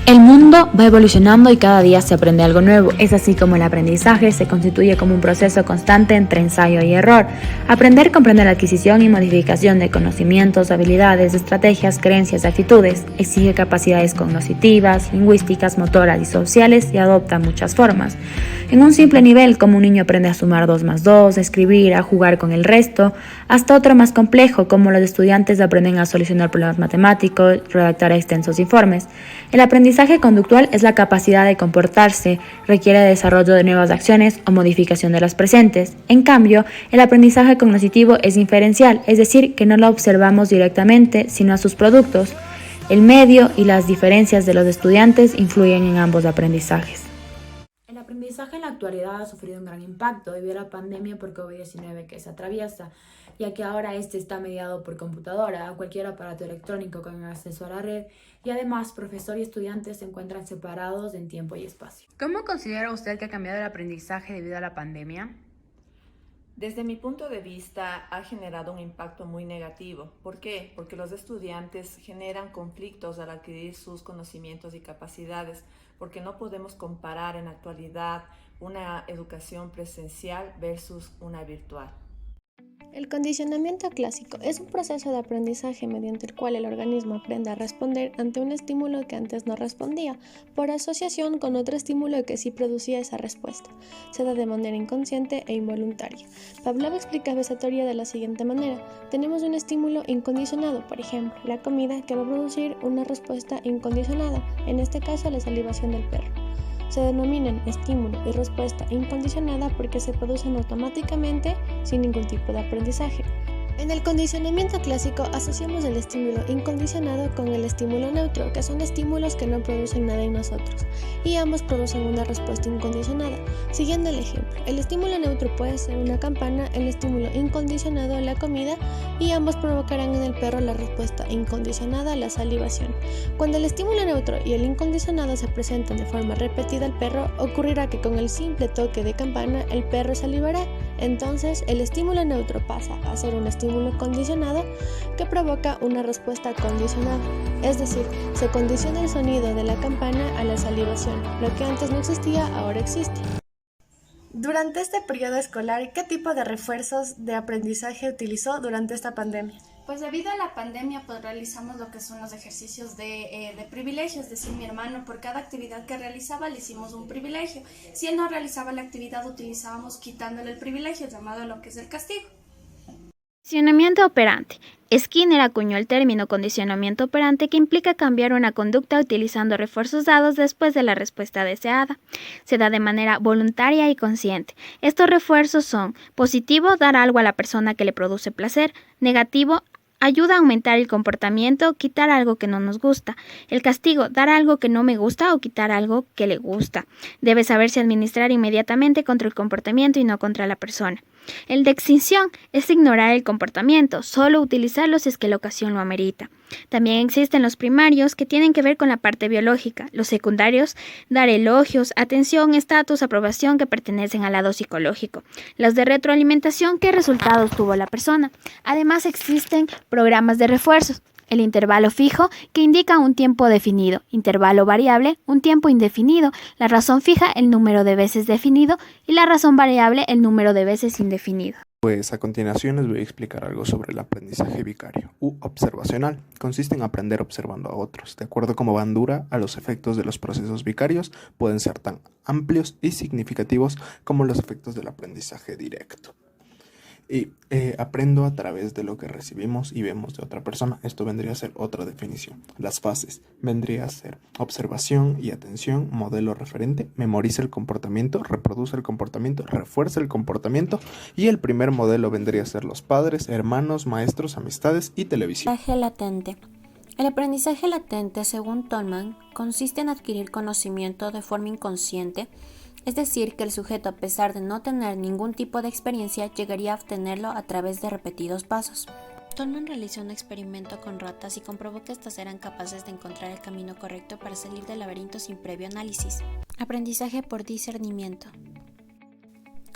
El mundo va evolucionando y cada día se aprende algo nuevo. Es así como el aprendizaje se constituye como un proceso constante entre ensayo y error. Aprender comprende la adquisición y modificación de conocimientos, habilidades, estrategias, creencias y actitudes. Exige capacidades cognitivas, lingüísticas, motoras y sociales y adopta muchas formas. En un simple nivel, como un niño aprende a sumar 2 más 2, a escribir, a jugar con el resto, hasta otro más complejo, como los estudiantes aprenden a solucionar problemas matemáticos, redactar extensos informes. El aprendizaje conductual es la capacidad de comportarse, requiere desarrollo de nuevas acciones o modificación de las presentes. En cambio, el aprendizaje cognitivo es inferencial, es decir, que no lo observamos directamente, sino a sus productos. El medio y las diferencias de los estudiantes influyen en ambos aprendizajes. El aprendizaje en la actualidad ha sufrido un gran impacto debido a la pandemia por COVID-19 que se atraviesa, ya que ahora este está mediado por computadora, cualquier aparato electrónico con acceso a la red, y además profesor y estudiantes se encuentran separados en tiempo y espacio. ¿Cómo considera usted que ha cambiado el aprendizaje debido a la pandemia? Desde mi punto de vista, ha generado un impacto muy negativo. ¿Por qué? Porque los estudiantes generan conflictos al adquirir sus conocimientos y capacidades, porque no podemos comparar en la actualidad una educación presencial versus una virtual. El condicionamiento clásico es un proceso de aprendizaje mediante el cual el organismo aprende a responder ante un estímulo que antes no respondía, por asociación con otro estímulo que sí producía esa respuesta. Se da de manera inconsciente e involuntaria. Pavlov explicaba esa teoría de la siguiente manera. Tenemos un estímulo incondicionado, por ejemplo, la comida, que va a producir una respuesta incondicionada, en este caso la salivación del perro. Se denominan estímulo y respuesta incondicionada porque se producen automáticamente sin ningún tipo de aprendizaje. En el condicionamiento clásico asociamos el estímulo incondicionado con el estímulo neutro, que son estímulos que no producen nada en nosotros, y ambos producen una respuesta incondicionada. Siguiendo el ejemplo, el estímulo neutro puede ser una campana, el estímulo incondicionado la comida, y ambos provocarán en el perro la respuesta incondicionada, la salivación. Cuando el estímulo neutro y el incondicionado se presentan de forma repetida al perro, ocurrirá que con el simple toque de campana el perro salivará. Entonces, el estímulo neutro pasa a ser un estímulo condicionado que provoca una respuesta condicionada. Es decir, se condiciona el sonido de la campana a la salivación. Lo que antes no existía, ahora existe. Durante este periodo escolar, ¿qué tipo de refuerzos de aprendizaje utilizó durante esta pandemia? Pues debido a la pandemia, pues realizamos lo que son los ejercicios de privilegio, es decir, mi hermano por cada actividad que realizaba le hicimos un privilegio. Si él no realizaba la actividad, utilizábamos quitándole el privilegio, llamado lo que es el castigo. Condicionamiento operante. Skinner acuñó el término condicionamiento operante, que implica cambiar una conducta utilizando refuerzos dados después de la respuesta deseada. Se da de manera voluntaria y consciente. Estos refuerzos son: positivo, dar algo a la persona que le produce placer; negativo, ayuda a aumentar el comportamiento, quitar algo que no nos gusta; el castigo, dar algo que no me gusta o quitar algo que le gusta. Debe saberse administrar inmediatamente contra el comportamiento y no contra la persona. El de extinción es ignorar el comportamiento, solo utilizarlo si es que la ocasión lo amerita. También existen los primarios, que tienen que ver con la parte biológica; los secundarios, dar elogios, atención, estatus, aprobación, que pertenecen al lado psicológico; los de retroalimentación, qué resultados tuvo la persona. Además existen programas de refuerzos: el intervalo fijo, que indica un tiempo definido; intervalo variable, un tiempo indefinido; la razón fija, el número de veces definido; y la razón variable, el número de veces indefinido. Pues a continuación les voy a explicar algo sobre el aprendizaje vicario u observacional. Consiste en aprender observando a otros. De acuerdo a cómo Bandura, a los efectos de los procesos vicarios pueden ser tan amplios y significativos como los efectos del aprendizaje directo. Y aprendo a través de lo que recibimos y vemos de otra persona. Esto vendría a ser otra definición. Las fases vendría a ser observación y atención, modelo referente, memoriza el comportamiento, reproduce el comportamiento, refuerza el comportamiento, y el primer modelo vendría a ser los padres, hermanos, maestros, amistades y televisión. Aprendizaje latente. El aprendizaje latente, según Tolman, consiste en adquirir conocimiento de forma inconsciente. Es decir, que el sujeto, a pesar de no tener ningún tipo de experiencia, llegaría a obtenerlo a través de repetidos pasos. Tolman realizó un experimento con ratas y comprobó que éstas eran capaces de encontrar el camino correcto para salir del laberinto sin previo análisis. Aprendizaje por discernimiento.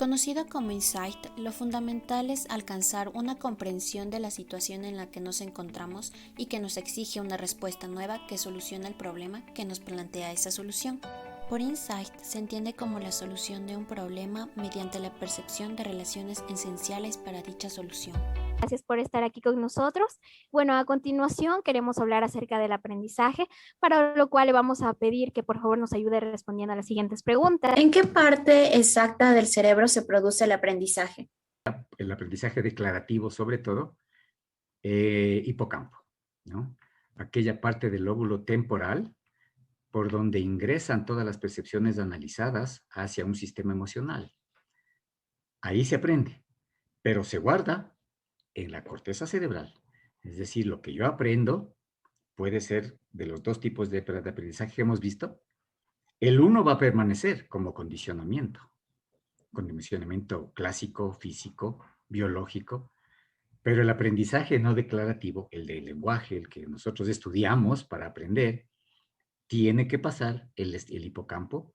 Conocido como insight, lo fundamental es alcanzar una comprensión de la situación en la que nos encontramos y que nos exige una respuesta nueva que solucione el problema que nos plantea esa solución. Por insight se entiende como la solución de un problema mediante la percepción de relaciones esenciales para dicha solución. Gracias por estar aquí con nosotros. Bueno, a continuación queremos hablar acerca del aprendizaje, para lo cual le vamos a pedir que por favor nos ayude respondiendo a las siguientes preguntas. ¿En qué parte exacta del cerebro se produce el aprendizaje? El aprendizaje declarativo, sobre todo, hipocampo, ¿no? Aquella parte del lóbulo temporal por donde ingresan todas las percepciones analizadas hacia un sistema emocional. Ahí se aprende, pero se guarda en la corteza cerebral. Es decir, lo que yo aprendo puede ser de los dos tipos de aprendizaje que hemos visto. El uno va a permanecer como condicionamiento clásico, físico, biológico, pero el aprendizaje no declarativo, el del lenguaje, el que nosotros estudiamos para aprender, tiene que pasar el hipocampo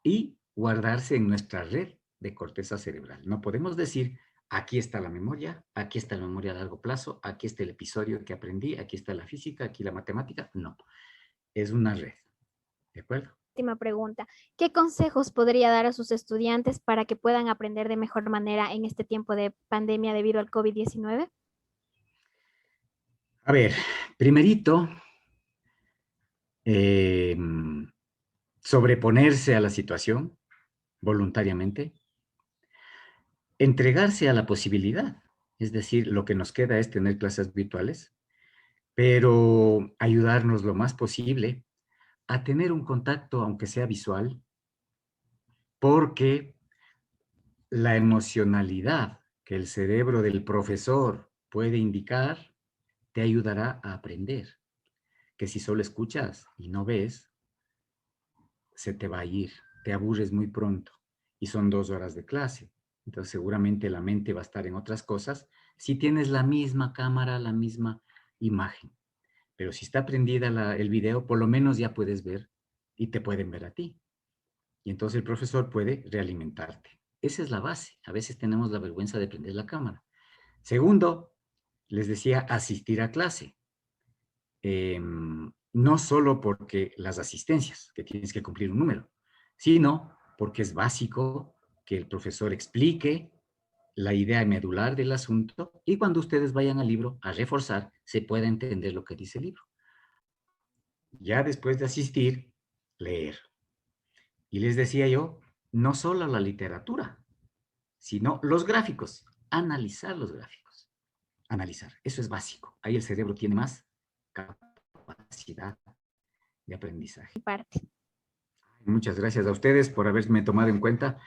y guardarse en nuestra red de corteza cerebral. No podemos decir, aquí está la memoria a largo plazo, aquí está el episodio que aprendí, aquí está la física, aquí la matemática. No, es una red. ¿De acuerdo? Última pregunta. ¿Qué consejos podría dar a sus estudiantes para que puedan aprender de mejor manera en este tiempo de pandemia debido al COVID-19? A ver, primerito, sobreponerse a la situación voluntariamente, entregarse a la posibilidad, es decir, lo que nos queda es tener clases virtuales, pero ayudarnos lo más posible a tener un contacto, aunque sea visual, porque la emocionalidad que el cerebro del profesor puede indicar te ayudará a aprender, que si solo escuchas y no ves, se te va a ir, te aburres muy pronto y son 2 horas de clase. Entonces seguramente la mente va a estar en otras cosas si tienes la misma cámara, la misma imagen. Pero si está prendida el video, por lo menos ya puedes ver y te pueden ver a ti. Y entonces el profesor puede realimentarte. Esa es la base. A veces tenemos la vergüenza de prender la cámara. Segundo, les decía asistir a clase. No solo porque las asistencias, que tienes que cumplir un número, sino porque es básico que el profesor explique la idea medular del asunto y cuando ustedes vayan al libro a reforzar, se pueda entender lo que dice el libro. Ya después de asistir, leer. Y les decía yo, no solo la literatura, sino los gráficos, analizar los gráficos. Analizar, eso es básico. Ahí el cerebro tiene más capacidad de aprendizaje. Parte. Muchas gracias a ustedes por haberme tomado en cuenta